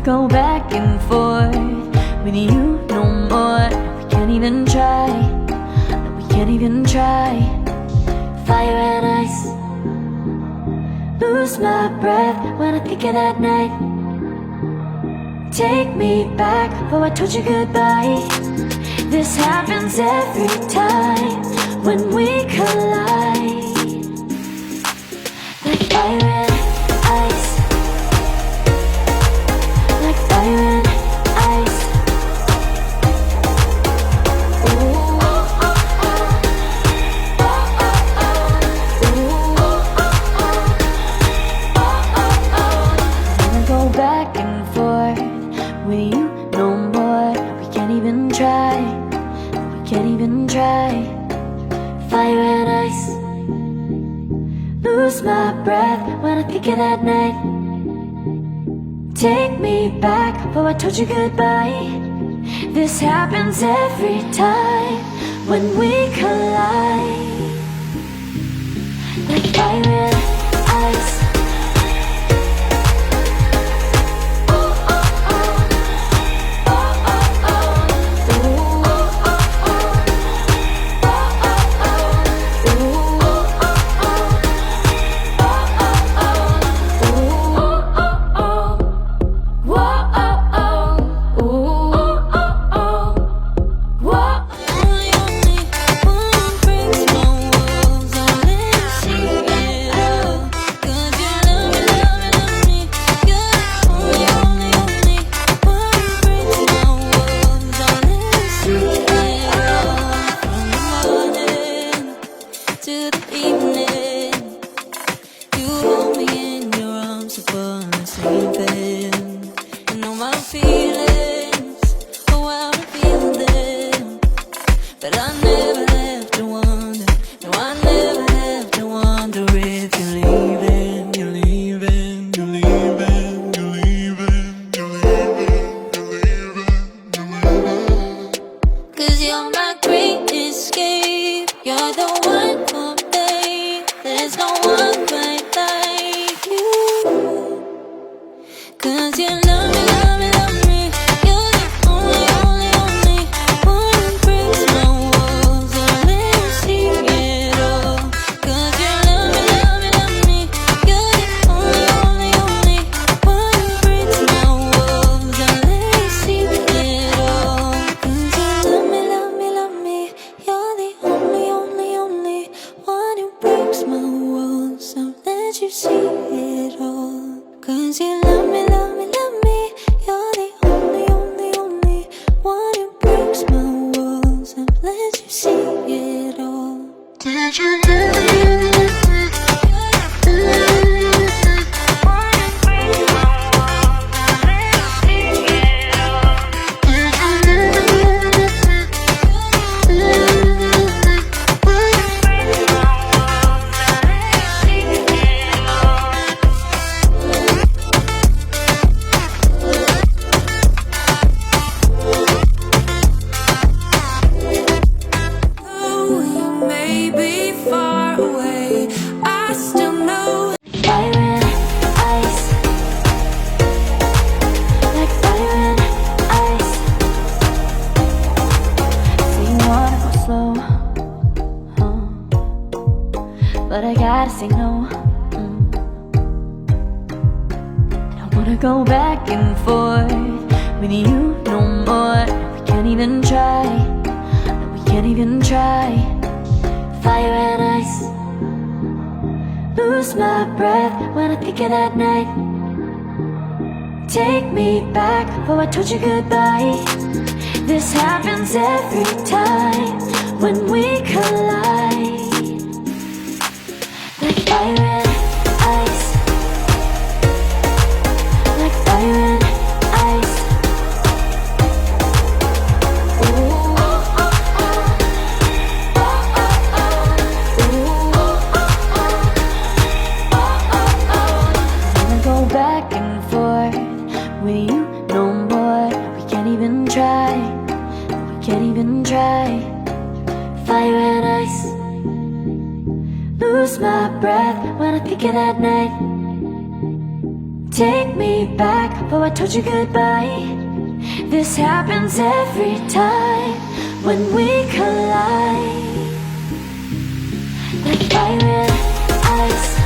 go back and forth with you no more. We can't even try, no, we can't even try. Fire and ice, lose my breath when I think of that night. Take me back before I told you goodbye. This happens every time when we collide. Like fire and ice, like fire and ice. Ooh, oh, oh, oh. Oh, oh, oh. Ooh, oh, oh, oh. I wanna go back and forth with you no more. We can't even try, we can't even try. Fire and ice, lose my breath when I think of that night. Take me back before I told you goodbye. This happens every time when we collide. Like fire and ice. But I gotta say no. Don't wanna go back and forth with you no more. We can't even try, no, we can't even try. Fire and ice, lose my breath when I think of that night. Take me back before I told you goodbye. This happens every time when we collide. Like fire and ice, like fire and ice. Ooh, oh, oh, oh. Oh, oh, oh. Ooh, oh, oh, oh. Oh, oh, oh. I wanna go back and forth with you no more. We can't even try, we can't even try. Fire and ice, lose my breath when I think of that night. Take me back before I told you goodbye. This happens every time when we collide. Like fire and ice.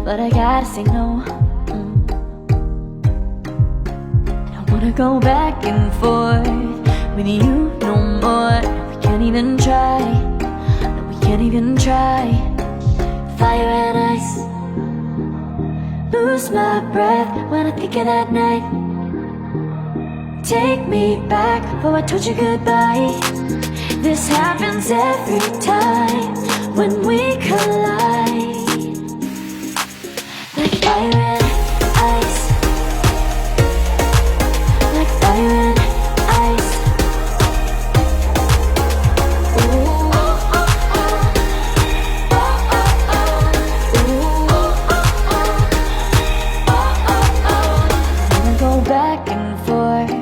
But I gotta say no. I don't wanna go back and forth with you no more. We can't even try. No, we can't even try. Fire and ice. Lose my breath when I think of that night. Take me back before I told you goodbye. This happens every time when we collide. Like fire and ice. Like fire and ice. Ooh. Wanna go back and forth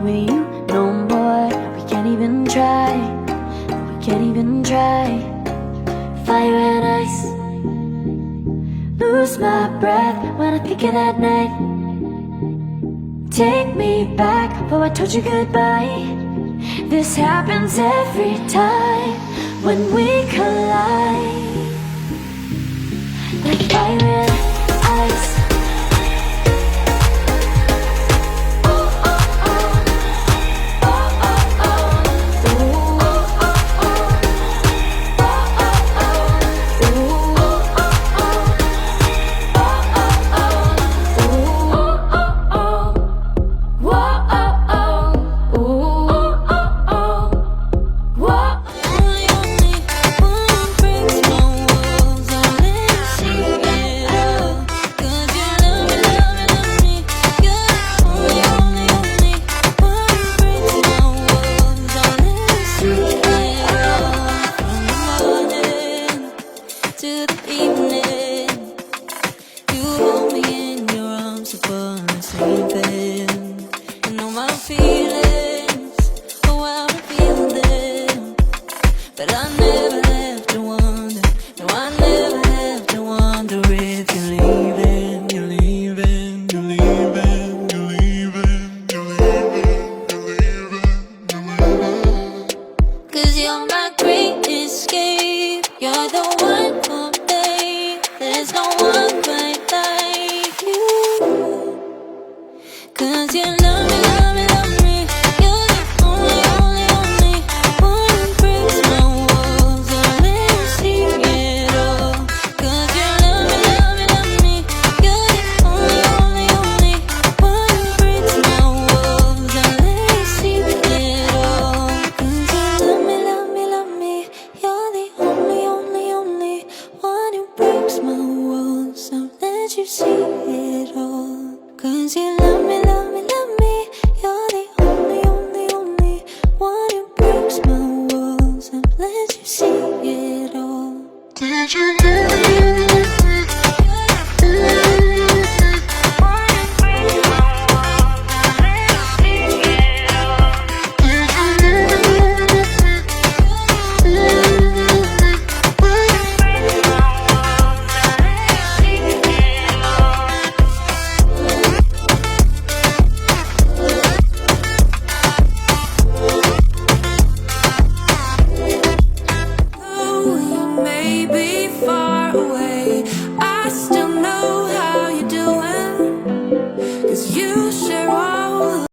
with you no more. We can't even try. We can't even try. Fire and ice. Lose my breath when I think of that night. Take me back before I told you goodbye. This happens every time when we collide. Like fire and ice. but I never have to wonder. No, I never have to wonder if you're leaving, you're leaving, you're leaving, you're leaving, you're leaving, you're leaving, you're leaving. 'Cause you're my great escape. You're the one for me. There's no one quite like you. 'Cause you love me, love me, love me. You're the only, only, only one who breaks my walls and let me see it all. 'Cause you love me, love me, love me. You're the only, only, only one who breaks my walls and let me see it all. 'Cause you love me, love me, love me. You're the only, only, only one who breaks my walls and let you see it all. 'Cause you love me, love me, love me. You're the only, only, only one who breaks my walls and lets you see it all. Did you know?